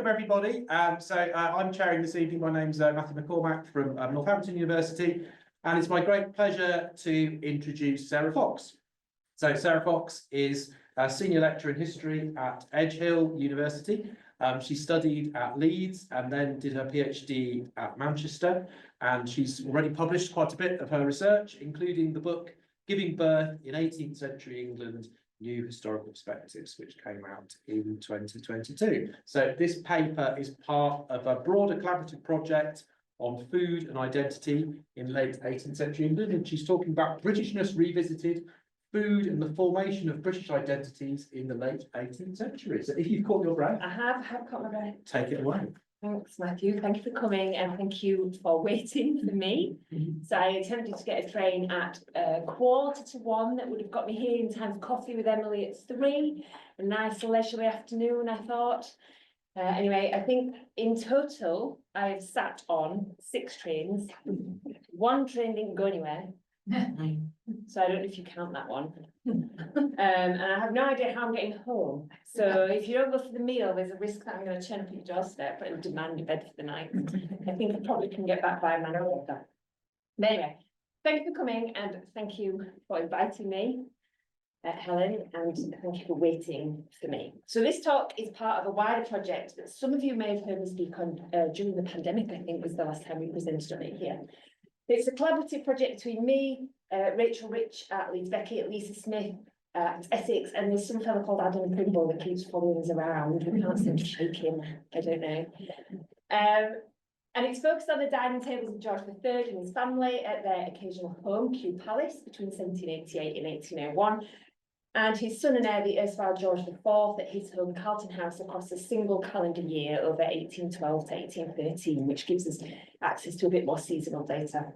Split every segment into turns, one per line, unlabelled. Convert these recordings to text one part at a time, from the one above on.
welcome everybody. I'm chairing this evening. My name's Matthew McCormack from Northampton University, and it's my great pleasure to introduce Sarah Fox. So Sarah Fox is a senior lecturer in history at Edgehill University. She studied at Leeds and then did her PhD at Manchester, and she's already published quite a bit of her research, including the book Giving Birth in 18th Century England, New Historical Perspectives, which came out in 2022. So this paper is part of a broader collaborative project on food and identity in late 18th century England, and she's talking about Britishness revisited, food and the formation of British identities in the late 18th century. So if you've caught your breath,
I have caught my breath.
take it away.
Thanks, Matthew. Thank you for coming, and thank you for waiting for me. So I attempted to get a train at 1:45. That would have got me here in time for coffee with Emily at 3. A nice leisurely afternoon, I thought. Anyway, I think in total I have sat on 6 trains. 1 train didn't go anywhere. So I don't know if you count that one. And I have no idea how I'm getting home. So if you don't go for the meal, there's a risk that I'm going to turn up at your doorstep and demand a bed for the night. I think I probably can get back by my own. But anyway, thank you for coming, and thank you for inviting me, Helen, and thank you for waiting for me. So this talk is part of a wider project that some of you may have heard me speak on during the pandemic. I think was the last time we presented on it here. It's a collaborative project between me, Rachel Rich at Leeds Beckett, Lisa Smith at Essex, and there's some fellow called Adam Primble that keeps following us around. We can't seem to shake him, I don't know. And it's focused on the dining tables of George III and his family at their occasional home, Kew Palace, between 1788 and 1801, and his son and heir, the erstwhile George IV, at his home, Carlton House, across a single calendar year over 1812 to 1813, which gives us access to a bit more seasonal data.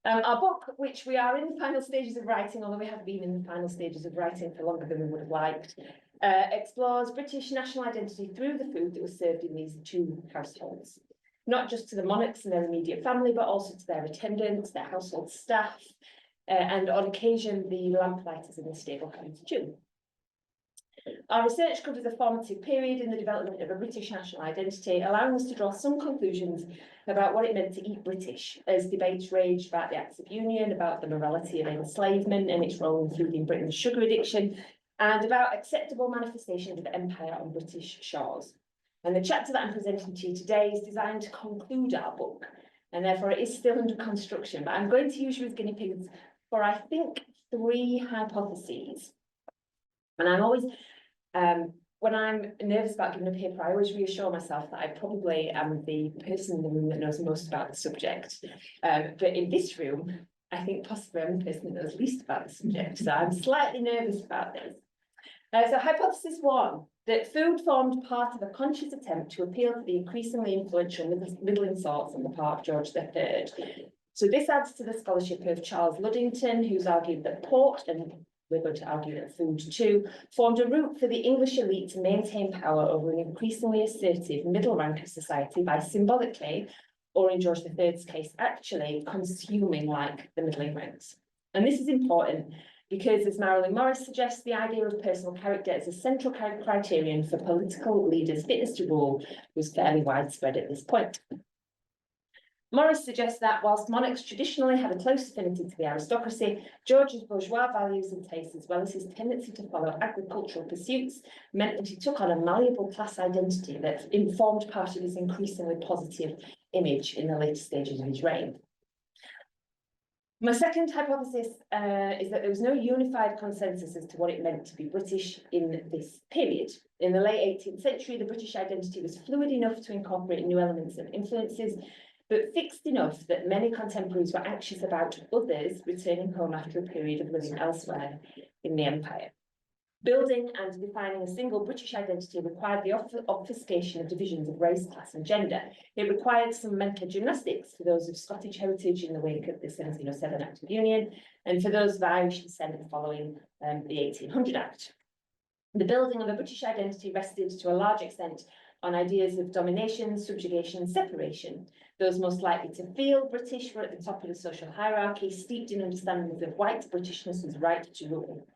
Our book, which we are in the final stages of writing, although we have been in the final stages of writing for longer than we would have liked, explores British national identity through the food that was served in these 2 households. Not just to the monarchs and their immediate family, but also to their attendants, their household staff, and on occasion, the lamplighters in the stable house too. Our research covers a formative period in the development of a British national identity, allowing us to draw some conclusions about what it meant to eat British, as debates raged about the Acts of Union, about the morality of enslavement and its role in feeding Britain's sugar addiction, and about acceptable manifestations of empire on British shores. And the chapter that I'm presenting to you today is designed to conclude our book, and therefore it is still under construction, but I'm going to use you as guinea pigs for, I think, 3 hypotheses. And I'm always, when I'm nervous about giving a paper, I always reassure myself that I probably am the person in the room that knows most about the subject. But in this room, I think possibly I'm the person that knows least about the subject. So I'm slightly nervous about this. So hypothesis 1, that food formed part of a conscious attempt to appeal to the increasingly influential middling sorts on the part of George III. So this adds to the scholarship of Charles Luddington, who's argued that port, and we're going to argue that food too, formed a route for the English elite to maintain power over an increasingly assertive middle rank of society by symbolically, or in George III's case, actually consuming like the middling ranks. And this is important because, as Marilyn Morris suggests, the idea of personal character as a central criterion for political leaders' fitness to rule was fairly widespread at this point. Morris suggests that whilst monarchs traditionally had a close affinity to the aristocracy, George's bourgeois values and tastes, as well as his tendency to follow agricultural pursuits, meant that he took on a malleable class identity that informed part of his increasingly positive image in the later stages of his reign. My second hypothesis is that there was no unified consensus as to what it meant to be British in this period. In the late 18th century, the British identity was fluid enough to incorporate new elements and influences, but fixed enough that many contemporaries were anxious about others returning home after a period of living elsewhere in the empire. Building and defining a single British identity required the obfuscation of divisions of race, class and gender. It required some mental gymnastics for those of Scottish heritage in the wake of the 1707 Act of Union, and for those of Irish descent following the 1800 Act. The building of a British identity rested to a large extent on ideas of domination, subjugation and separation. Those most likely to feel British were at the top of the social hierarchy, steeped in understandings of white Britishness as right to rule.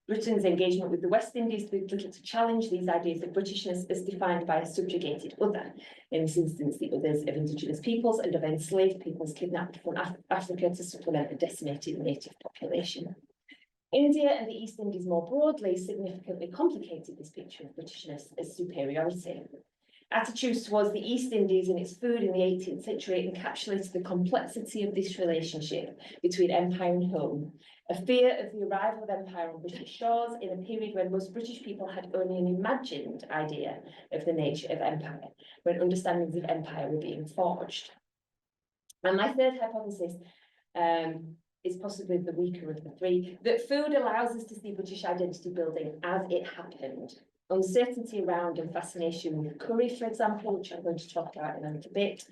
Britain's engagement with the West Indies did little to challenge these ideas of Britishness as defined by a subjugated other. In this instance, the others of indigenous peoples and of enslaved peoples kidnapped from Africa to supplement the decimated native population. India and the East Indies more broadly significantly complicated this picture of Britishness as superiority. Attitudes towards the East Indies and its food in the 18th century encapsulated the complexity of this relationship between empire and home, a fear of the arrival of empire on British shores in a period when most British people had only an imagined idea of the nature of empire, when understandings of empire were being forged. And my third hypothesis is possibly the weaker of the three, that food allows us to see British identity building as it happened. Uncertainty around and fascination with curry, for example, which I'm going to talk about in a little bit,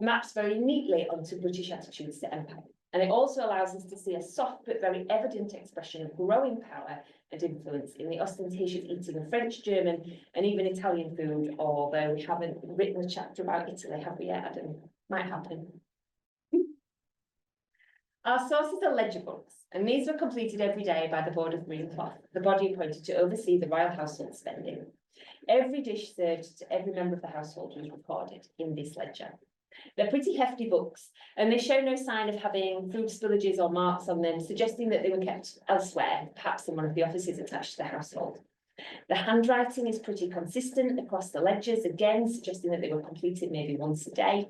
maps very neatly onto British attitudes to empire. And it also allows us to see a soft but very evident expression of growing power and influence in the ostentatious eating of French, German, and even Italian food, although we haven't written a chapter about Italy, have we yet, Adam? Might happen. Our sources are ledger books, and these were completed every day by the Board of Green Cloth, the body appointed to oversee the royal household spending. Every dish served to every member of the household was recorded in this ledger. They're pretty hefty books, and they show no sign of having food spillages or marks on them, suggesting that they were kept elsewhere, perhaps in one of the offices attached to the household. The handwriting is pretty consistent across the ledgers, again suggesting that they were completed maybe once a day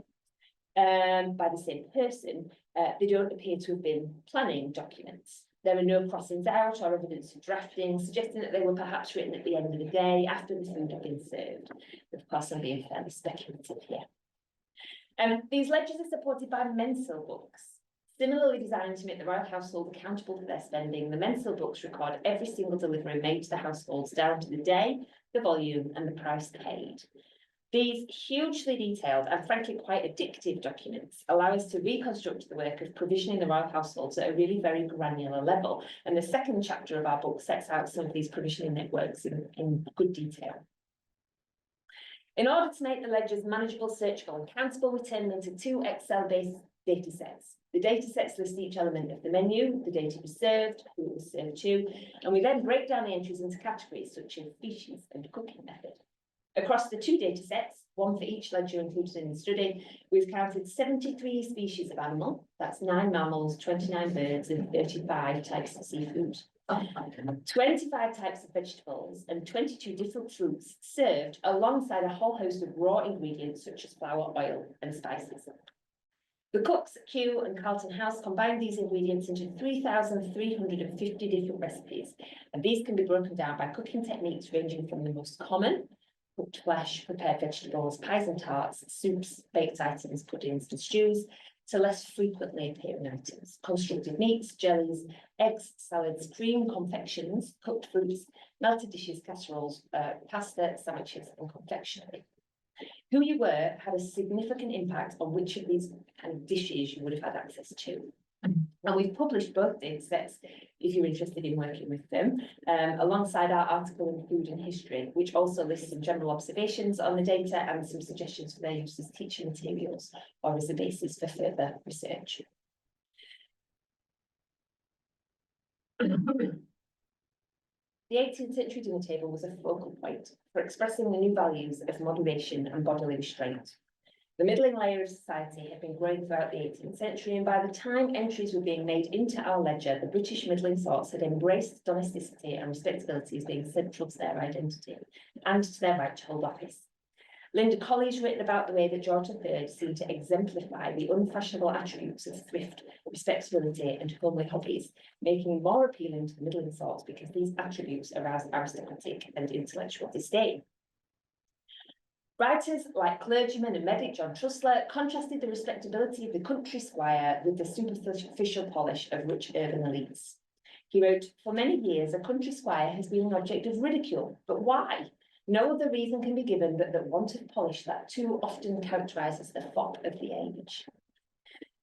by the same person. They don't appear to have been planning documents. There are no crossings out or evidence of drafting, suggesting that they were perhaps written at the end of the day after the food had been served. But of course, I'm being fairly speculative here. These ledgers are supported by mensal books. Similarly designed to make the royal household accountable for their spending, the mensal books record every single delivery made to the households down to the day, the volume, and the price paid. These hugely detailed and frankly quite addictive documents allow us to reconstruct the work of provisioning the royal households at a really very granular level. And the second chapter of our book sets out some of these provisioning networks in good detail. In order to make the ledgers manageable, searchable, and countable, we turn them into two Excel-based data sets. The data sets list each element of the menu, the date it was served, who it was served to, and we then break down the entries into categories such as species and cooking method. Across the two data sets, one for each ledger included in the study, we've counted 73 species of animal, that's 9 mammals, 29 birds, and 35 types of seafood. 25 types of vegetables and 22 different fruits served alongside a whole host of raw ingredients such as flour, oil, and spices. The cooks at Kew and Carlton House combined these ingredients into 3,350 different recipes, and these can be broken down by cooking techniques ranging from the most common, cooked flesh, prepared vegetables, pies and tarts, soups, baked items, puddings and stews, to less frequently appearing items, constructed meats, jellies, eggs, salads, cream, confections, cooked fruits, melted dishes, casseroles, pasta, sandwiches, and confectionery. Who you were had a significant impact on which of these kind of dishes you would have had access to. And we've published both data sets, if you're interested in working with them, alongside our article in Food and History, which also lists some general observations on the data and some suggestions for their use as teaching materials or as a basis for further research. The 18th century dinner table was a focal point for expressing the new values of moderation and bodily restraint. The middling layer of society had been growing throughout the 18th century, and by the time entries were being made into our ledger, the British middling sorts had embraced domesticity and respectability as being central to their identity and to their right to hold office. Linda Colley's written about the way that George III seemed to exemplify the unfashionable attributes of thrift, respectability, and homely hobbies, making him more appealing to the middling sorts because these attributes aroused aristocratic and intellectual disdain. Writers like clergyman and medic John Trussler contrasted the respectability of the country squire with the superficial polish of rich urban elites. He wrote, "For many years, a country squire has been an object of ridicule, but why? No other reason can be given but that want of polish that too often characterises the fop of the age."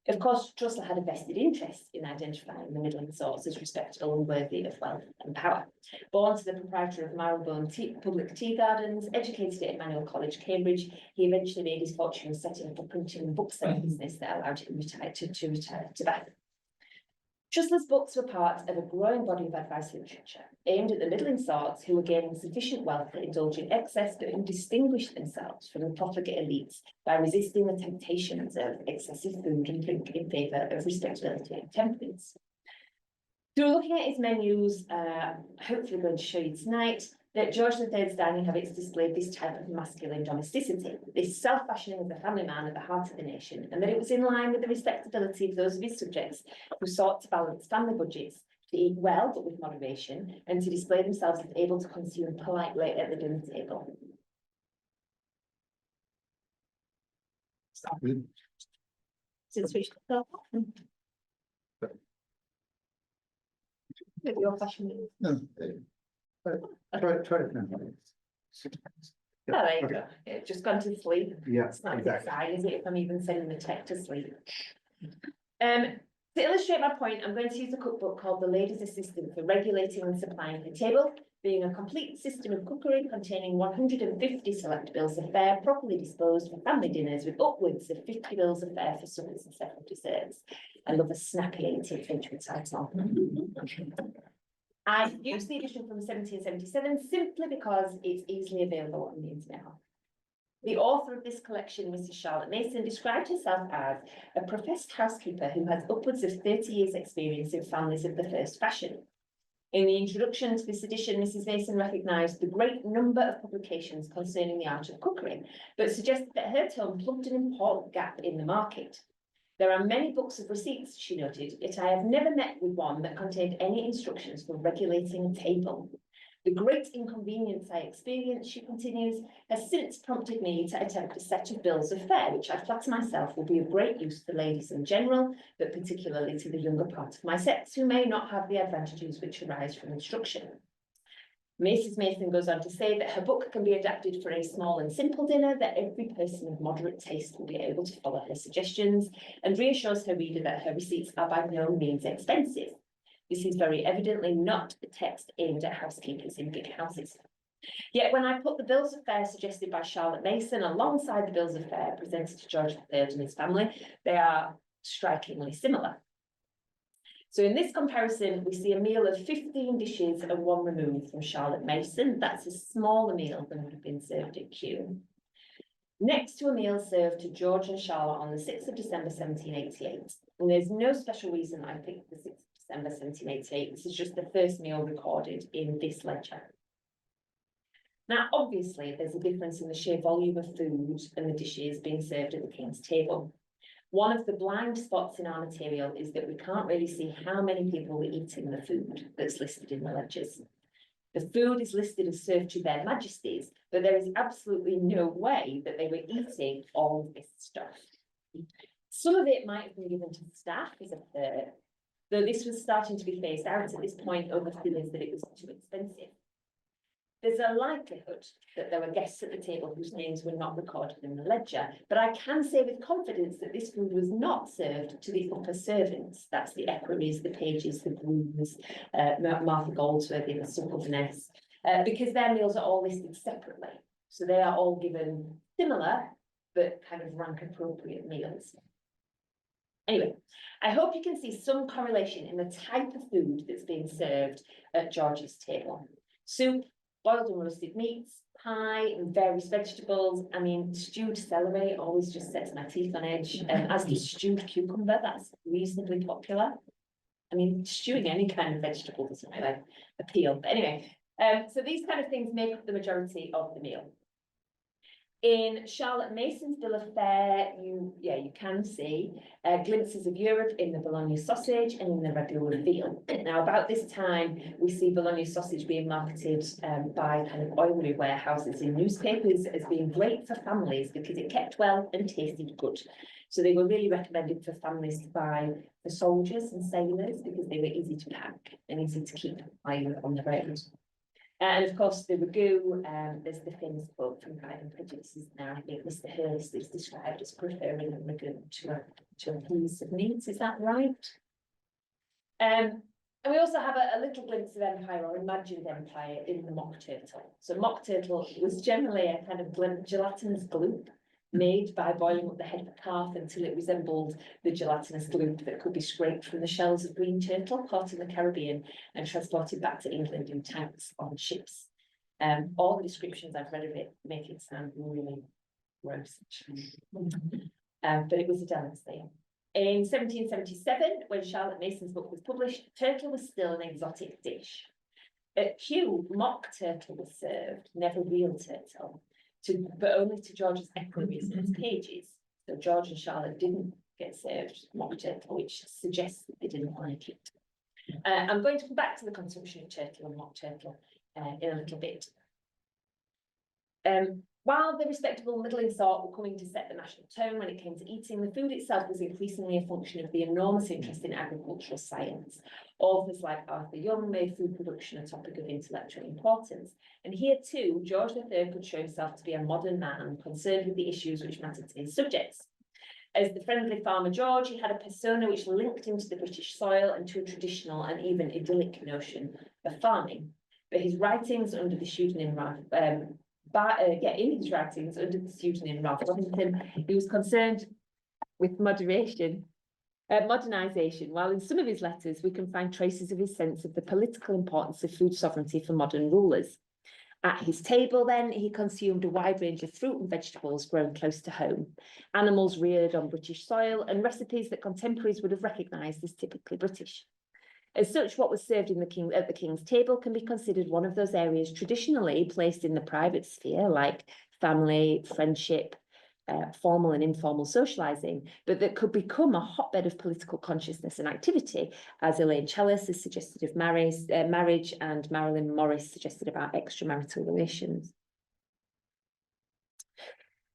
Of course, Trussler had a vested interest in identifying the middling sorts as respectable and worthy of wealth and power. Born to the proprietor of Marylebone Public Tea Gardens, educated at Emmanuel College, Cambridge, he eventually made his fortune setting up a printing and bookselling business that allowed him to retire to Bath. Truffles books were part of a growing body of advice literature aimed at the middling sorts who were gaining sufficient wealth to indulge in excess but who distinguished themselves from the profligate elites by resisting the temptations of excessive food and drink in favour of respectability and temperance. Through looking at his menus, hopefully going to show you tonight, that George III's dining habits displayed this type of masculine domesticity, this self-fashioning of the family man at the heart of the nation, and that it was in line with the respectability of those of his subjects who sought to balance family budgets, to eat well but with moderation, and to display themselves as able to consume politely at the dinner table. Since we your fashion.
No. Try it now.
Oh, there you go. It's just gone to sleep.
Yeah,
It's not a good
exactly.
sign, is it, if I'm even sending the tech to sleep? To illustrate my point, I'm going to use a cookbook called The Lady's Assistant for Regulating and Supplying the Table, being a complete system of cookery containing 150 select bills of fare properly disposed for family dinners with upwards of 50 bills of fare for suppers and several desserts. I love a snappy 18th century title. I used the edition from 1777 simply because it's easily available on the internet. The author of this collection, Mrs. Charlotte Mason, described herself as a professed housekeeper who has upwards of 30 years' experience in families of the first fashion. In the introduction to this edition, Mrs. Mason recognised the great number of publications concerning the art of cookery, but suggested that her tome plugged an important gap in the market. There are many books of receipts, she noted, yet I have never met with one that contained any instructions for regulating a table. The great inconvenience I experienced, she continues, has since prompted me to attempt a set of bills of fare, which I flatter myself will be of great use to ladies in general, but particularly to the younger part of my sex, who may not have the advantages which arise from instruction. Mrs. Mason goes on to say that her book can be adapted for a small and simple dinner, that every person of moderate taste will be able to follow her suggestions, and reassures her reader that her receipts are by no means expensive. This is very evidently not a text aimed at housekeepers in big houses. Yet when I put the bills of fare suggested by Charlotte Mason alongside the bills of fare presented to George III and his family, they are strikingly similar. So in this comparison, we see a meal of 15 dishes and one removed from Charlotte Mason. That's a smaller meal than would have been served at Kew. Next to a meal served to George and Charlotte on the 6th of December 1788. And there's no special reason I picked the 6th of December 1788. This is just the first meal recorded in this ledger. Now, obviously, there's a difference in the sheer volume of food and the dishes being served at the King's table. One of the blind spots in our material is that we can't really see how many people were eating the food that's listed in the ledgers. The food is listed as served to their majesties, but there is absolutely no way that they were eating all of this stuff. Some of it might have been given to staff as a perk, though this was starting to be phased out at this point over feelings that it was too expensive. There's a likelihood that there were guests at the table whose names were not recorded in the ledger, but I can say with confidence that this food was not served to the upper servants. That's the equerries, the pages, the grooms, Martha Goldsworthy, the suppleness, because their meals are all listed separately. So they are all given similar, but kind of rank appropriate meals. Anyway, I hope you can see some correlation in the type of food that's being served at George's table. Soup, boiled and roasted meats, pie and various vegetables. I mean, stewed celery always just sets my teeth on edge, as does stewed cucumber. That's reasonably popular. I mean, stewing any kind of vegetable doesn't really appeal. But anyway, so these kind of things make up the majority of the meal. In Charlotte Mason's bill of fare, you can see glimpses of Europe in the bologna sausage and in the regular veal. Now, about this time, we see bologna sausage being marketed by kind of oilery warehouses in newspapers as being great for families because it kept well and tasted good. So they were really recommended for families to buy for soldiers and sailors because they were easy to pack and easy to keep while on the road. And of course, the ragu, there's the famous quote from Pride and Prejudice now. I think Mr. Hurst is described as preferring a ragu to a piece of meat. Is that right? And we also have a little glimpse of empire or imagined empire in the mock turtle. So mock turtle was generally a kind of gelatinous gloop made by boiling up the head of a calf until it resembled the gelatinous glue that could be scraped from the shells of green turtle caught in the Caribbean and transported back to England in tanks on ships. All the descriptions I've read of it make it sound really gross. But it was a delicacy. In 1777, when Charlotte Mason's book was published, turtle was still an exotic dish. At Kew, mock turtle was served, never real turtle, but only to George's equerries and his pages. So George and Charlotte didn't get served mock turtle, which suggests that they didn't like it. I'm going to come back to the consumption of turtle and mock turtle in a little bit. While the respectable middling sort were coming to set the national tone when it came to eating, the food itself was increasingly a function of the enormous interest in agricultural science. Authors like Arthur Young made food production a topic of intellectual importance. And here too, George III could show himself to be a modern man concerned with the issues which mattered to his subjects. As the friendly farmer George, he had a persona which linked him to the British soil and to a traditional and even idyllic notion of farming. But his writings under the pseudonym in his writings under the pseudonym Ralph Wellington, he was concerned with modernisation, while in some of his letters we can find traces of his sense of the political importance of food sovereignty for modern rulers. At his table, then, he consumed a wide range of fruit and vegetables grown close to home, animals reared on British soil, and recipes that contemporaries would have recognised as typically British. As such, what was served at the king's table can be considered one of those areas traditionally placed in the private sphere, like family, friendship, formal and informal socialising, but that could become a hotbed of political consciousness and activity, as Elaine Challis has suggested of marriage and Marilyn Morris suggested about extramarital relations.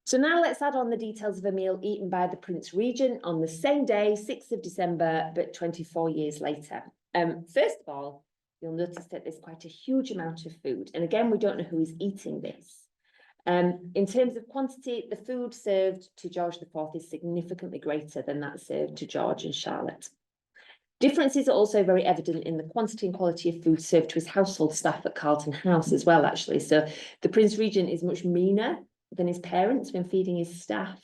So now let's add on the details of a meal eaten by the Prince Regent on the same day, 6th of December, but 24 years later. First of all, you'll notice that there's quite a huge amount of food. And again, we don't know who is eating this. In terms of quantity, the food served to George IV is significantly greater than that served to George and Charlotte. Differences are also very evident in the quantity and quality of food served to his household staff at Carlton House as well, actually. So the Prince Regent is much meaner than his parents when feeding his staff.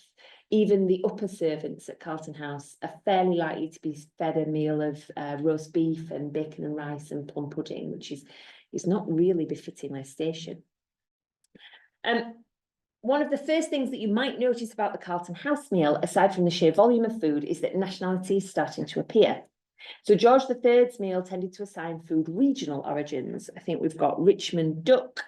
Even the upper servants at Carlton House are fairly likely to be fed a meal of roast beef and bacon and rice and plum pudding, which is not really befitting their station. One of the first things that you might notice about the Carlton House meal, aside from the sheer volume of food, is that nationality is starting to appear. So George III's meal tended to assign food regional origins. I think we've got Richmond duck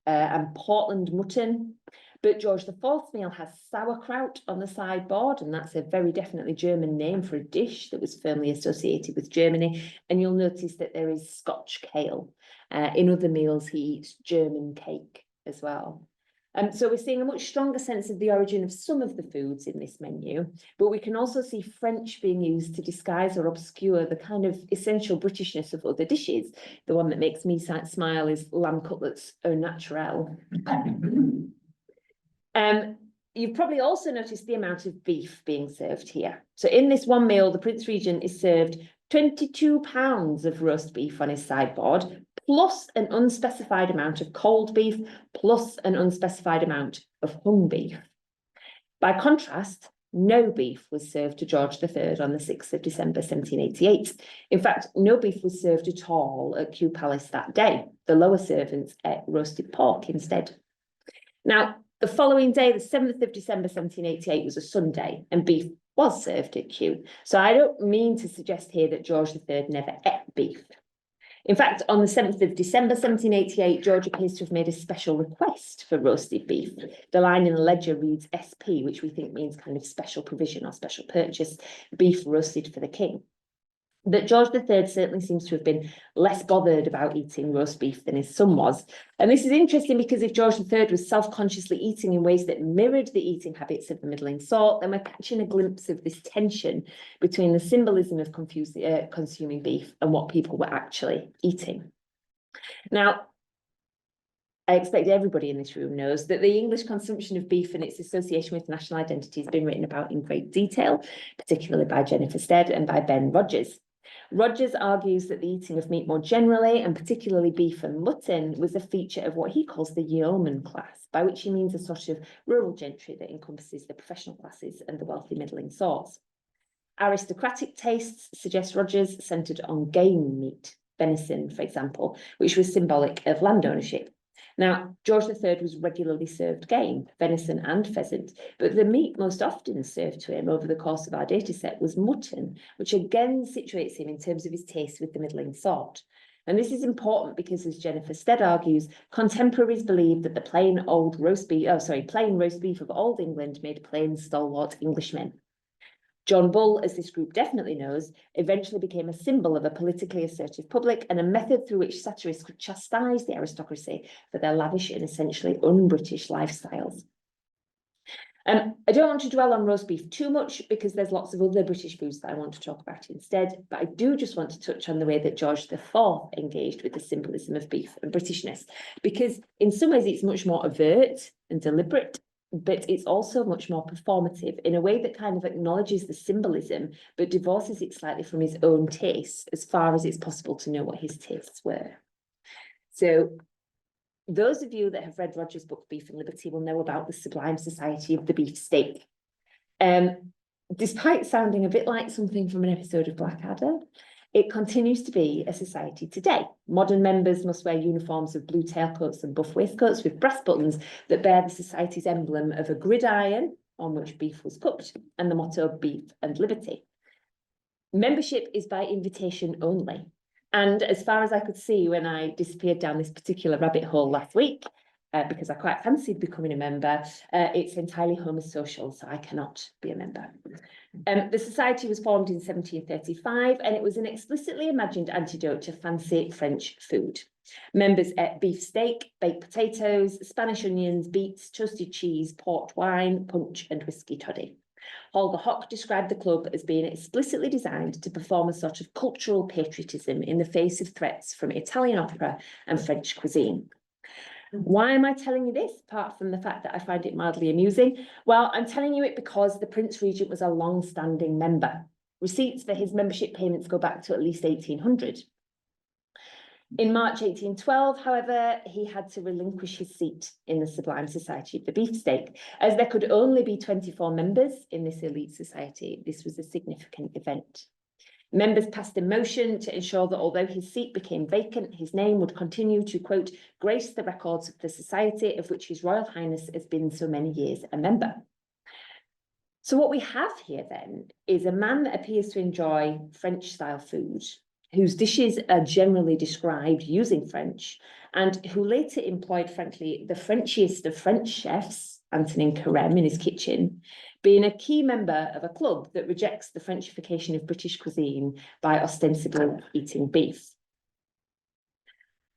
and Portland mutton. But George IV's meal has sauerkraut on the sideboard, and that's a very definitely German name for a dish that was firmly associated with Germany. And you'll notice that there is Scotch kale. In other meals, he eats German cake as well. So we're seeing a much stronger sense of the origin of some of the foods in this menu, but we can also see French being used to disguise or obscure the kind of essential Britishness of other dishes. The one that makes me smile is lamb cutlets au naturel. You've probably also noticed the amount of beef being served here. So in this one meal, the Prince Regent is served 22 pounds of roast beef on his sideboard, plus an unspecified amount of cold beef, plus an unspecified amount of hung beef. By contrast, no beef was served to George III on the 6th of December 1788. In fact, no beef was served at all at Kew Palace that day. The lower servants ate roasted pork instead. Now, the following day, the 7th of December 1788, was a Sunday, and beef was served at Kew. So I don't mean to suggest here that George III never ate beef. In fact, on the 7th of December 1788, George appears to have made a special request for roasted beef. The line in the ledger reads SP, which we think means kind of special provision or special purchase, beef roasted for the king. That George III certainly seems to have been less bothered about eating roast beef than his son was. And this is interesting because if George III was self-consciously eating in ways that mirrored the eating habits of the middling sort, then we're catching a glimpse of this tension between the symbolism of consuming beef and what people were actually eating. Now, I expect everybody in this room knows that the English consumption of beef and its association with national identity has been written about in great detail, particularly by Jennifer Stead and by Ben Rogers. Rogers argues that the eating of meat more generally, and particularly beef and mutton, was a feature of what he calls the yeoman class, by which he means a sort of rural gentry that encompasses the professional classes and the wealthy middling sorts. Aristocratic tastes, suggests Rogers, centred on game meat, venison, for example, which was symbolic of land ownership. Now, George III was regularly served game, venison and pheasant, but the meat most often served to him over the course of our data set was mutton, which again situates him in terms of his taste with the middling sort. And this is important because, as Jennifer Stead argues, contemporaries believed that the plain roast beef of old England made plain stalwart Englishmen. John Bull, as this group definitely knows, eventually became a symbol of a politically assertive public and a method through which satirists could chastise the aristocracy for their lavish and essentially un-British lifestyles. I don't want to dwell on roast beef too much because there's lots of other British foods that I want to talk about instead, but I do just want to touch on the way that George IV engaged with the symbolism of beef and Britishness, because in some ways it's much more overt and deliberate, but it's also much more performative in a way that kind of acknowledges the symbolism, but divorces it slightly from his own tastes, as far as it's possible to know what his tastes were. So those of you that have read Rogers' book, Beef and Liberty, will know about the sublime society of the beefsteak. Despite sounding a bit like something from an episode of Blackadder, it continues to be a society today. Modern members must wear uniforms of blue tailcoats and buff waistcoats with brass buttons that bear the society's emblem of a gridiron on which beef was cooked and the motto Beef and Liberty. Membership is by invitation only. And as far as I could see when I disappeared down this particular rabbit hole last week, because I quite fancied becoming a member, it's entirely homosocial, so I cannot be a member. The society was formed in 1735 and it was an explicitly imagined antidote to fancy French food. Members ate beef steak, baked potatoes, Spanish onions, beets, toasted cheese, port wine, punch and whiskey toddy. Holger Hock described the club as being explicitly designed to perform a sort of cultural patriotism in the face of threats from Italian opera and French cuisine. Why am I telling you this, apart from the fact that I find it mildly amusing? Well, I'm telling you it because the Prince Regent was a long-standing member. Receipts for his membership payments go back to at least 1800. In March 1812, however, he had to relinquish his seat in the Sublime Society of the Beefsteak. As there could only be 24 members in this elite society, this was a significant event. Members passed a motion to ensure that although his seat became vacant, his name would continue to, quote, grace the records of the society of which His Royal Highness has been so many years a member. So what we have here then is a man that appears to enjoy French-style food, whose dishes are generally described using French, and who later employed, frankly, the Frenchiest of French chefs, Antonin Carême, in his kitchen, being a key member of a club that rejects the Frenchification of British cuisine by ostensibly eating beef.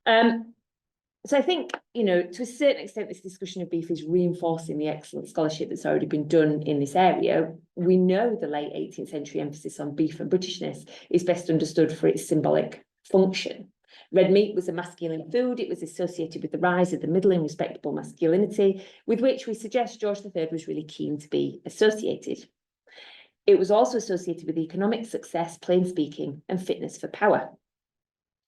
So I think, to a certain extent, this discussion of beef is reinforcing the excellent scholarship that's already been done in this area. We know the late 18th century emphasis on beef and Britishness is best understood for its symbolic function. Red meat was a masculine food. It was associated with the rise of the middle and respectable masculinity, with which we suggest George III was really keen to be associated. It was also associated with economic success, plain speaking, and fitness for power.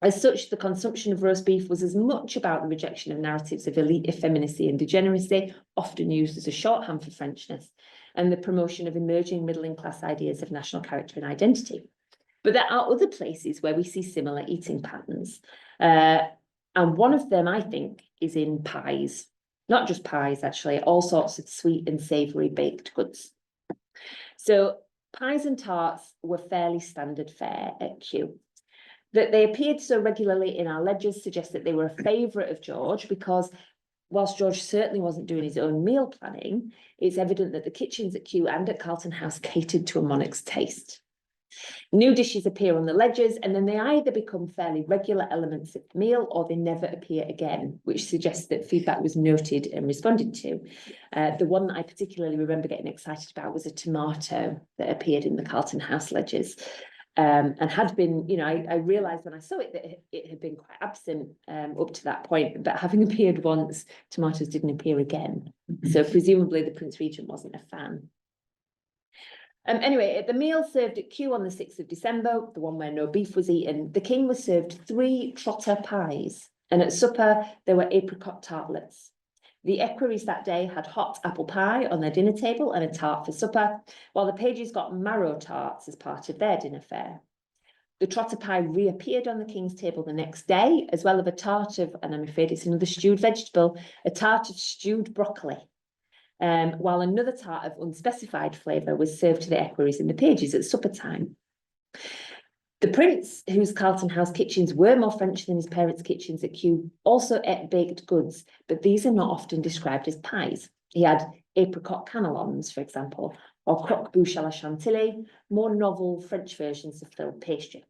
As such, the consumption of roast beef was as much about the rejection of narratives of elite effeminacy and degeneracy, often used as a shorthand for Frenchness, and the promotion of emerging middling class ideas of national character and identity. But there are other places where we see similar eating patterns. And one of them, I think, is in pies. Not just pies, actually, all sorts of sweet and savoury baked goods. So pies and tarts were fairly standard fare at Kew. That they appeared so regularly in our ledgers suggests that they were a favourite of George because whilst George certainly wasn't doing his own meal planning, it's evident that the kitchens at Kew and at Carlton House catered to a monarch's taste. New dishes appear on the ledgers and then they either become fairly regular elements of the meal or they never appear again, which suggests that feedback was noted and responded to. The one that I particularly remember getting excited about was a tomato that appeared in the Carlton House ledgers. And had been, I realised when I saw it that it had been quite absent up to that point, but having appeared once, tomatoes didn't appear again. So presumably the Prince Regent wasn't a fan. Anyway, at the meal served at Kew on the 6th of December, the one where no beef was eaten, the king was served 3 trotter pies, and at supper there were apricot tartlets. The equerries that day had hot apple pie on their dinner table and a tart for supper, while the pages got marrow tarts as part of their dinner fare. The trotter pie reappeared on the king's table the next day, as well as a tart of, and I'm afraid it's another stewed vegetable, a tart of stewed broccoli. While another tart of unspecified flavour was served to the equerries in the pages at supper time. The prince, whose Carlton House kitchens were more French than his parents' kitchens at Kew, also ate baked goods, but these are not often described as pies. He had apricot cannelons, for example, or croque-bouche à la chantilly, more novel French versions of filled pastry.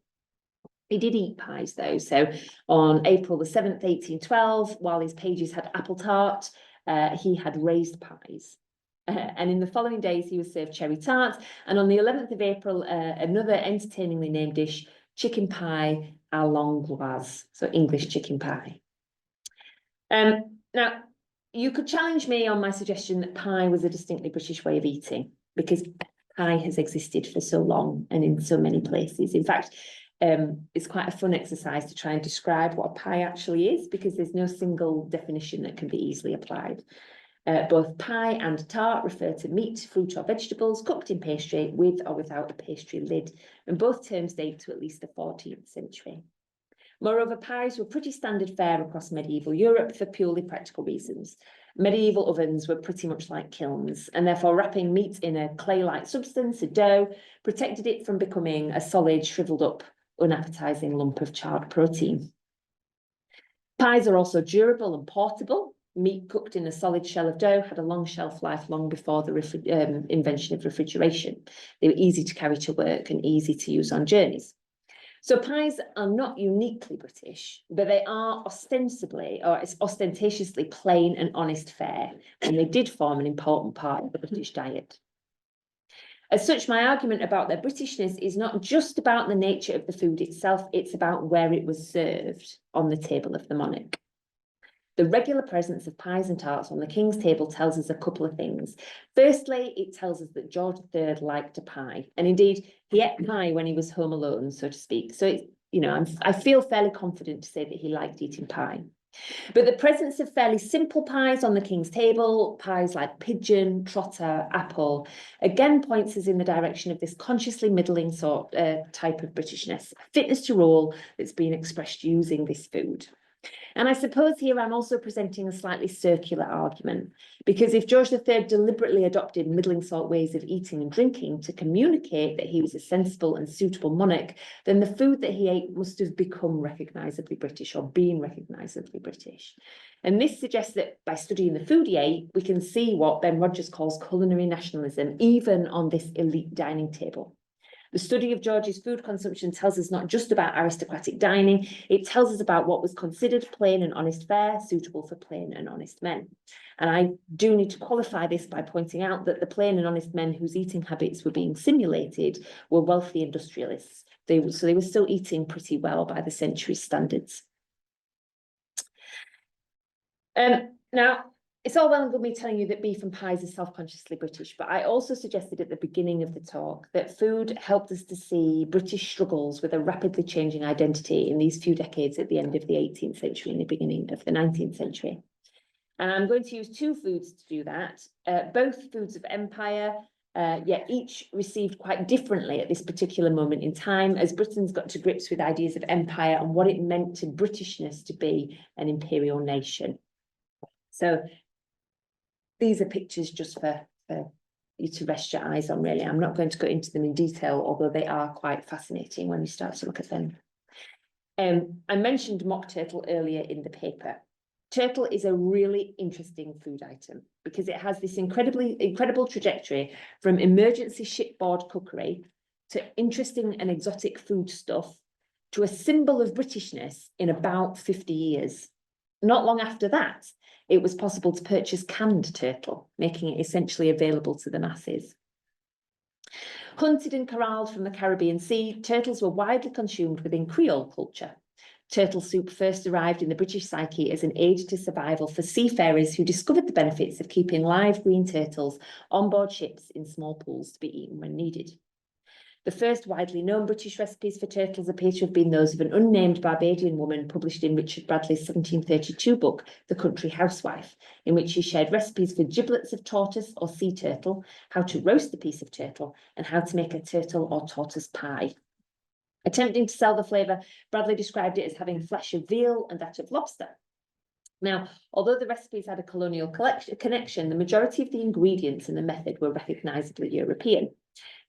He did eat pies, though, so on April the 7th, 1812, while his pages had apple tart, he had raised pies. And in the following days, he was served cherry tarts. And on the 11th of April, another entertainingly named dish, chicken pie à l'angloise, so English chicken pie. Now, you could challenge me on my suggestion that pie was a distinctly British way of eating, because pie has existed for so long and in so many places. In fact, it's quite a fun exercise to try and describe what a pie actually is, because there's no single definition that can be easily applied. Both pie and tart refer to meat, fruit or vegetables cooked in pastry with or without a pastry lid, and both terms date to at least the 14th century. Moreover, pies were pretty standard fare across medieval Europe for purely practical reasons. Medieval ovens were pretty much like kilns, and therefore wrapping meat in a clay-like substance, a dough, protected it from becoming a solid, shriveled up, unappetizing lump of charred protein. Pies are also durable and portable. Meat cooked in a solid shell of dough had a long shelf life long before the invention of refrigeration. They were easy to carry to work and easy to use on journeys. So pies are not uniquely British, but they are ostensibly, or it's ostentatiously plain and honest fare, and they did form an important part of the British diet. As such, my argument about their Britishness is not just about the nature of the food itself, it's about where it was served on the table of the monarch. The regular presence of pies and tarts on the king's table tells us a couple of things. Firstly, it tells us that George III liked a pie, and indeed he ate pie when he was home alone, so to speak. So, I feel fairly confident to say that he liked eating pie. But the presence of fairly simple pies on the king's table, pies like pigeon, trotter, apple, again points us in the direction of this consciously middling sort type of Britishness, fitness to rule that's been expressed using this food. And I suppose here I'm also presenting a slightly circular argument, because if George III deliberately adopted middling sort ways of eating and drinking to communicate that he was a sensible and suitable monarch, then the food that he ate must have become recognisably British or been recognisably British. And this suggests that by studying the food he ate, we can see what Ben Rogers calls culinary nationalism, even on this elite dining table. The study of George's food consumption tells us not just about aristocratic dining, it tells us about what was considered plain and honest fare, suitable for plain and honest men. And I do need to qualify this by pointing out that the plain and honest men whose eating habits were being simulated were wealthy industrialists. So they were still eating pretty well by the century's standards. Now, it's all well and good me telling you that beef and pies are self-consciously British, but I also suggested at the beginning of the talk that food helped us to see British struggles with a rapidly changing identity in these few decades at the end of the 18th century and the beginning of the 19th century. And I'm going to use two foods to do that, both foods of empire, yet each received quite differently at this particular moment in time as Britain's got to grips with ideas of empire and what it meant to Britishness to be an imperial nation. So these are pictures just for you to rest your eyes on, really. I'm not going to go into them in detail, although they are quite fascinating when you start to look at them. I mentioned mock turtle earlier in the paper. Turtle is a really interesting food item because it has this incredible trajectory from emergency shipboard cookery to interesting and exotic food stuff to a symbol of Britishness in about 50 years. Not long after that, it was possible to purchase canned turtle, making it essentially available to the masses. Hunted and corralled from the Caribbean Sea, turtles were widely consumed within Creole culture. Turtle soup first arrived in the British psyche as an aid to survival for seafarers who discovered the benefits of keeping live green turtles on board ships in small pools to be eaten when needed. The first widely known British recipes for turtles appear to have been those of an unnamed Barbadian woman published in Richard Bradley's 1732 book, The Country Housewife, in which she shared recipes for giblets of tortoise or sea turtle, how to roast a piece of turtle, and how to make a turtle or tortoise pie. Attempting to sell the flavour, Bradley described it as having flesh of veal and that of lobster. Now, although the recipes had a colonial connection, the majority of the ingredients and the method were recognisably European,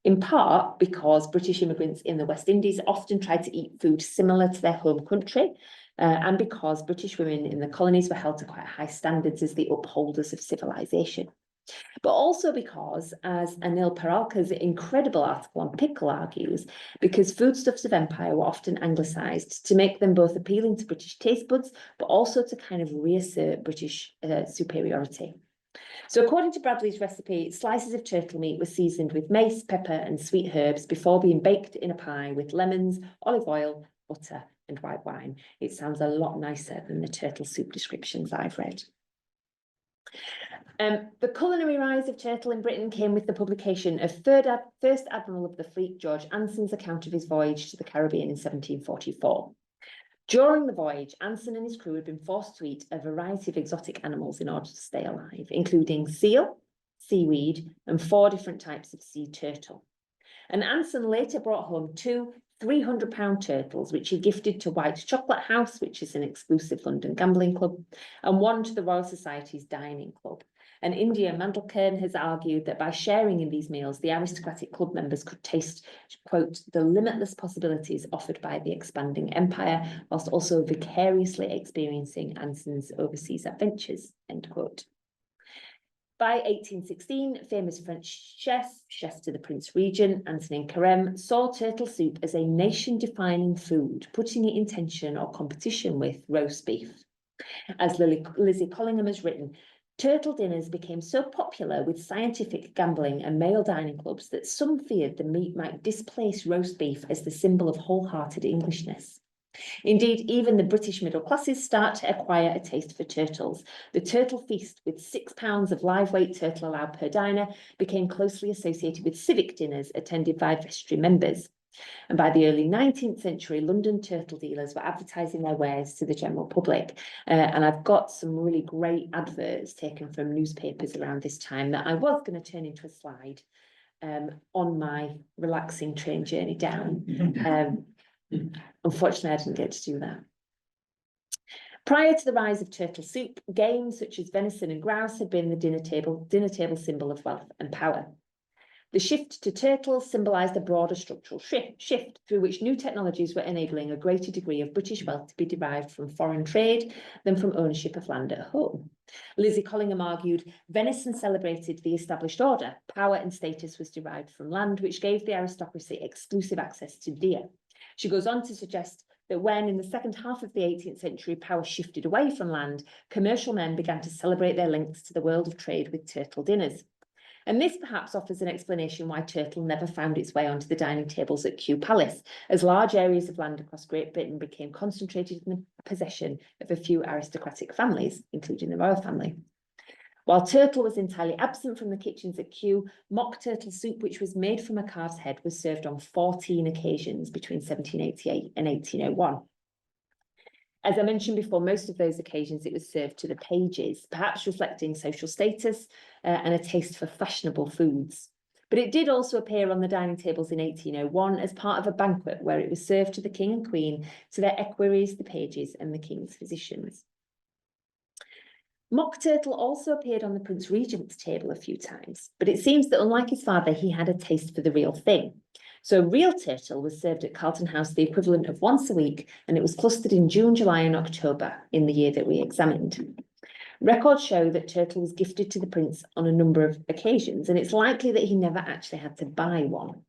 in part because British immigrants in the West Indies often tried to eat food similar to their home country, and because British women in the colonies were held to quite high standards as the upholders of civilization. But also because, as Anil Paralka's incredible article on pickle argues, because foodstuffs of empire were often anglicised to make them both appealing to British taste buds, but also to kind of reassert British superiority. So according to Bradley's recipe, slices of turtle meat were seasoned with mace, pepper and sweet herbs before being baked in a pie with lemons, olive oil, butter and white wine. It sounds a lot nicer than the turtle soup descriptions I've read. The culinary rise of turtle in Britain came with the publication of First Admiral of the Fleet, George Anson's account of his voyage to the Caribbean in 1744. During the voyage, Anson and his crew had been forced to eat a variety of exotic animals in order to stay alive, including seal, seaweed, and 4 different types of sea turtle. And Anson later brought home 2 300-pound turtles, which he gifted to White Chocolate House, which is an exclusive London gambling club, and 1 to the Royal Society's dining club. And India Mandelkern has argued that by sharing in these meals, the aristocratic club members could taste, quote, the limitless possibilities offered by the expanding empire, whilst also vicariously experiencing Anson's overseas adventures, end quote. By 1816, famous French chef to the Prince Regent, Antonin Carême, saw turtle soup as a nation-defining food, putting it in tension or competition with roast beef. As Lizzie Collingham has written, turtle dinners became so popular with scientific gambling and male dining clubs that some feared the meat might displace roast beef as the symbol of wholehearted Englishness. Indeed, even the British middle classes start to acquire a taste for turtles. The turtle feast, with 6 pounds of live weight turtle allowed per diner, became closely associated with civic dinners attended by vestry members. And by the early 19th century, London turtle dealers were advertising their wares to the general public. And I've got some really great adverts taken from newspapers around this time that I was going to turn into a slide on my relaxing train journey down. Unfortunately, I didn't get to do that. Prior to the rise of turtle soup, game such as venison and grouse had been the dinner table symbol of wealth and power. The shift to turtles symbolised a broader structural shift through which new technologies were enabling a greater degree of British wealth to be derived from foreign trade than from ownership of land at home. Lizzie Collingham argued, venison celebrated the established order. Power and status was derived from land, which gave the aristocracy exclusive access to deer. She goes on to suggest that when, in the second half of the 18th century, power shifted away from land, commercial men began to celebrate their links to the world of trade with turtle dinners. And this perhaps offers an explanation why turtle never found its way onto the dining tables at Kew Palace, as large areas of land across Great Britain became concentrated in the possession of a few aristocratic families, including the royal family. While turtle was entirely absent from the kitchens at Kew, mock turtle soup, which was made from a calf's head, was served on 14 occasions between 1788 and 1801. As I mentioned before, most of those occasions it was served to the pages, perhaps reflecting social status and a taste for fashionable foods. But it did also appear on the dining tables in 1801 as part of a banquet where it was served to the king and queen, to their equerries, the pages, and the king's physicians. Mock turtle also appeared on the Prince Regent's table a few times, but it seems that unlike his father, he had a taste for the real thing. So real turtle was served at Carlton House the equivalent of once a week, and it was clustered in June, July and October in the year that we examined. Records show that turtle was gifted to the prince on a number of occasions, and it's likely that he never actually had to buy one.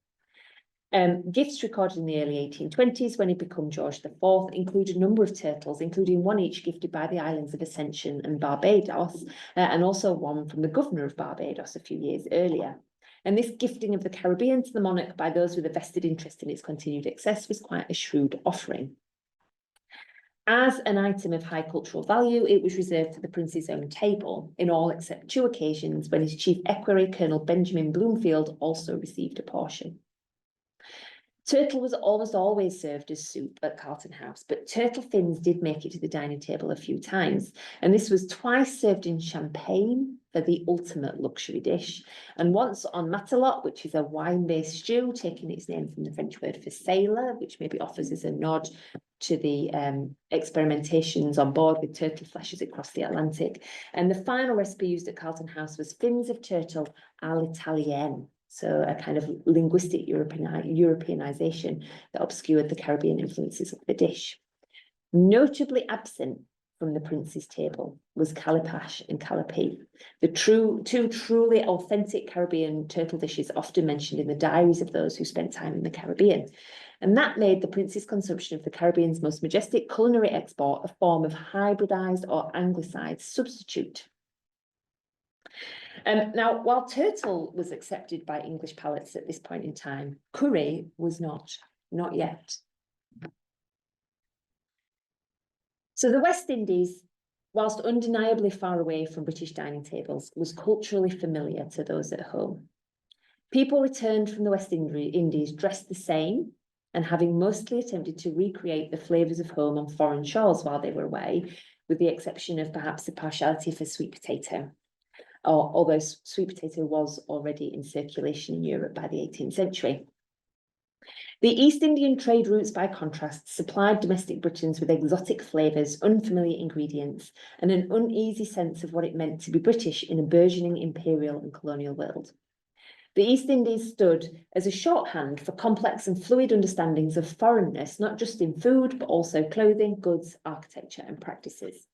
Gifts recorded in the early 1820s, when he became George IV, include a number of turtles, including one each gifted by the islands of Ascension and Barbados, and also one from the governor of Barbados a few years earlier. And this gifting of the Caribbean to the monarch by those with a vested interest in its continued success was quite a shrewd offering.
As an item of high cultural value, it was reserved for the prince's own table, in all except 2 occasions when his chief equerry, Colonel Benjamin Bloomfield, also received a portion. Turtle was almost always served as soup at Carlton House, but turtle fins did make it to the dining table a few times, and this was twice served in champagne for the ultimate luxury dish, and once on matelote, which is a wine-based stew, taking its name from the French word for sailor, which maybe offers as a nod to the experimentations on board with turtle fleshes across the Atlantic. And the final recipe used at Carlton House was fins of turtle à l'italienne. So a kind of linguistic Europeanization that obscured the Caribbean influences of the dish. Notably absent from the prince's table was calipash and callipee, the two truly authentic Caribbean turtle dishes often mentioned in the diaries of those who spent time in the Caribbean. And that made the prince's consumption of the Caribbean's most majestic culinary export a form of hybridized or anglicized substitute. Now, while turtle was accepted by English palates at this point in time, curry was not yet. So the West Indies, whilst undeniably far away from British dining tables, was culturally familiar to those at home. People returned from the West Indies dressed the same and having mostly attempted to recreate the flavours of home on foreign shores while they were away, with the exception of perhaps a partiality for sweet potato. Although sweet potato was already in circulation in Europe by the 18th century. The East Indian trade routes, by contrast, supplied domestic Britons with exotic flavours, unfamiliar ingredients, and an uneasy sense of what it meant to be British in a burgeoning imperial and colonial world. The East Indies stood as a shorthand for complex and fluid understandings of foreignness, not just in food, but also clothing, goods, architecture, and practices.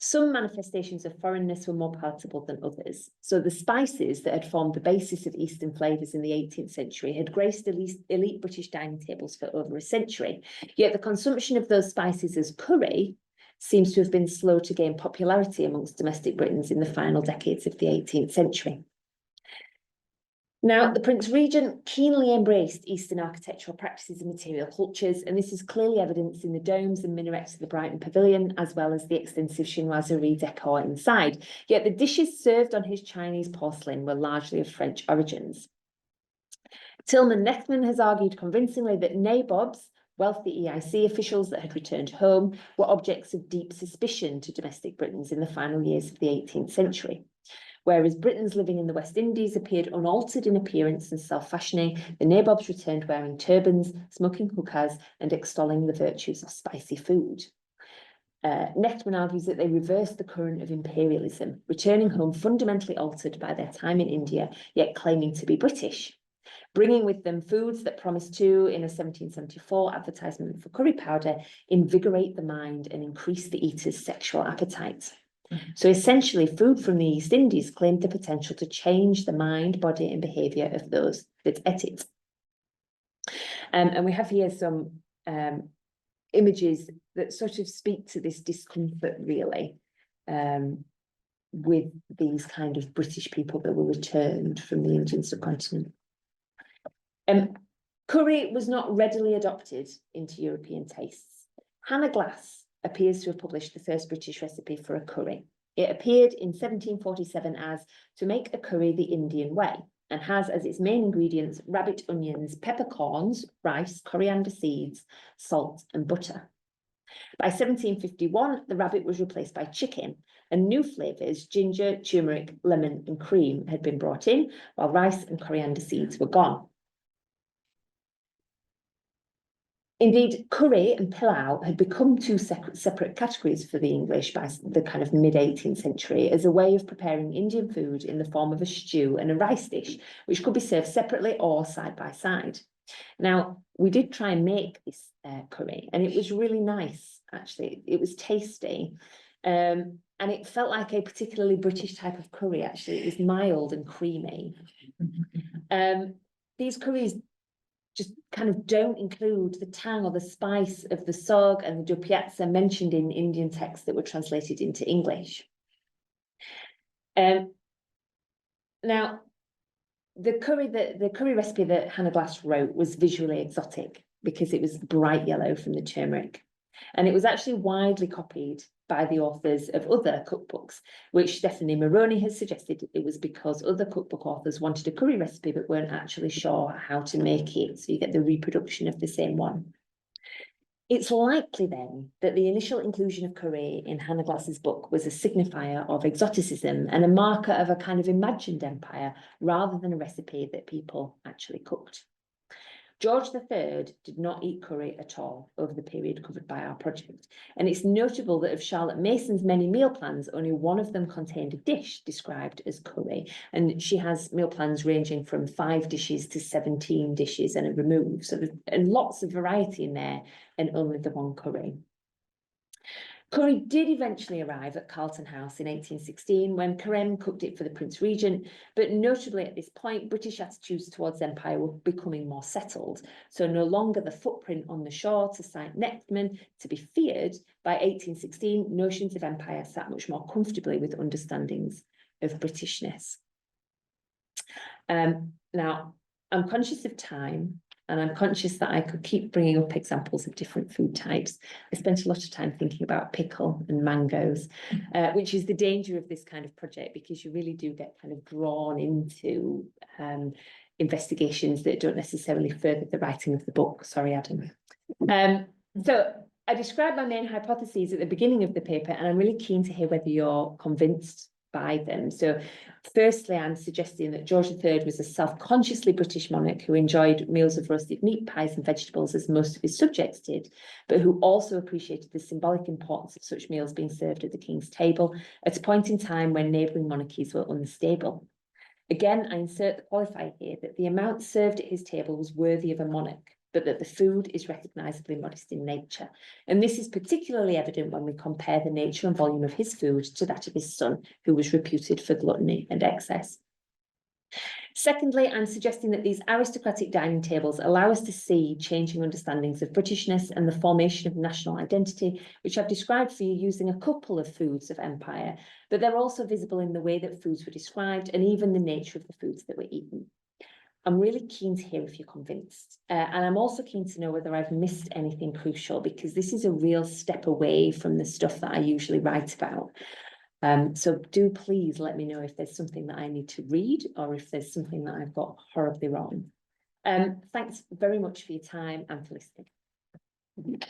Some manifestations of foreignness were more palatable than others. So the spices that had formed the basis of Eastern flavours in the 18th century had graced elite British dining tables for over a century. Yet the consumption of those spices as curry seems to have been slow to gain popularity amongst domestic Britons in the final decades of the 18th century. Now, the Prince Regent keenly embraced Eastern architectural practices and material cultures, and this is clearly evidenced in the domes and minarets of the Brighton Pavilion, as well as the extensive chinoiserie decor inside. Yet the dishes served on his Chinese porcelain were largely of French origins. Tilman Nechman has argued convincingly that nabobs, wealthy EIC officials that had returned home, were objects of deep suspicion to domestic Britons in the final years of the 18th century. Whereas Britons living in the West Indies appeared unaltered in appearance and self-fashioning, the nabobs returned wearing turbans, smoking hookahs, and extolling the virtues of spicy food. Nechman argues that they reversed the current of imperialism, returning home fundamentally altered by their time in India, yet claiming to be British, bringing with them foods that promised to, in a 1774 advertisement for curry powder, invigorate the mind and increase the eater's sexual appetite. So essentially, food from the East Indies claimed the potential to change the mind, body, and behaviour of those that ate it. And we have here some images that sort of speak to this discomfort, really, with these kind of British people that were returned from the Indian subcontinent. Curry was not readily adopted into European tastes. Hannah Glass appears to have published the first British recipe for a curry. It appeared in 1747 as To Make a Curry the Indian Way, and has as its main ingredients rabbit onions, peppercorns, rice, coriander seeds, salt, and butter. By 1751, the rabbit was replaced by chicken, and new flavours, ginger, turmeric, lemon, and cream, had been brought in, while rice and coriander seeds were gone. Indeed, curry and pilau had become two separate categories for the English by the kind of mid-18th century as a way of preparing Indian food in the form of a stew and a rice dish, which could be served separately or side by side. Now, we did try and make this curry, and it was really nice, actually. It was tasty, and it felt like a particularly British type of curry, actually. It was mild and creamy. These curries just kind of don't include the tang or the spice of the sog and the dopiazza mentioned in Indian texts that were translated into English. Now, the curry recipe that Hannah Glass wrote was visually exotic because it was bright yellow from the turmeric. And it was actually widely copied by the authors of other cookbooks, which Stephanie Maroney has suggested it was because other cookbook authors wanted a curry recipe but weren't actually sure how to make it. So you get the reproduction of the same one. It's likely then that the initial inclusion of curry in Hannah Glass's book was a signifier of exoticism and a marker of a kind of imagined empire rather than a recipe that people actually cooked. George III did not eat curry at all over the period covered by our project, and it's notable that of Charlotte Mason's many meal plans, only one of them contained a dish described as curry, and she has meal plans ranging from 5 dishes to 17 dishes and a remove, so and lots of variety in there, and only the one curry. Curry did eventually arrive at Carlton House in 1816 when Carême cooked it for the Prince Regent, but notably at this point, British attitudes towards empire were becoming more settled, so no longer the footprint on the shore to cite Nextman to be feared. By 1816, notions of empire sat much more comfortably with understandings of Britishness. Now, I'm conscious of time, and I'm conscious that I could keep bringing up examples of different food types. I spent a lot of time thinking about pickle and mangoes, which is the danger of this kind of project, because you really do get kind of drawn into investigations that don't necessarily further the writing of the book. Sorry, Adam. So I described my main hypotheses at the beginning of the paper, and I'm really keen to hear whether you're convinced by them. So firstly, I'm suggesting that George III was a self-consciously British monarch who enjoyed meals of roasted meat, pies and vegetables as most of his subjects did, but who also appreciated the symbolic importance of such meals being served at the king's table at a point in time when neighbouring monarchies were unstable. Again, I insert the qualifier here that the amount served at his table was worthy of a monarch, but that the food is recognisably modest in nature. And this is particularly evident when we compare the nature and volume of his food to that of his son, who was reputed for gluttony and excess. Secondly, I'm suggesting that these aristocratic dining tables allow us to see changing understandings of Britishness and the formation of national identity, which I've described for you using a couple of foods of empire, but they're also visible in the way that foods were described and even the nature of the foods that were eaten. I'm really keen to hear if you're convinced. And I'm also keen to know whether I've missed anything crucial, because this is a real step away from the stuff that I usually write about. So do please let me know if there's something that I need to read or if there's something that I've got horribly wrong. Thanks very much for your time and for listening.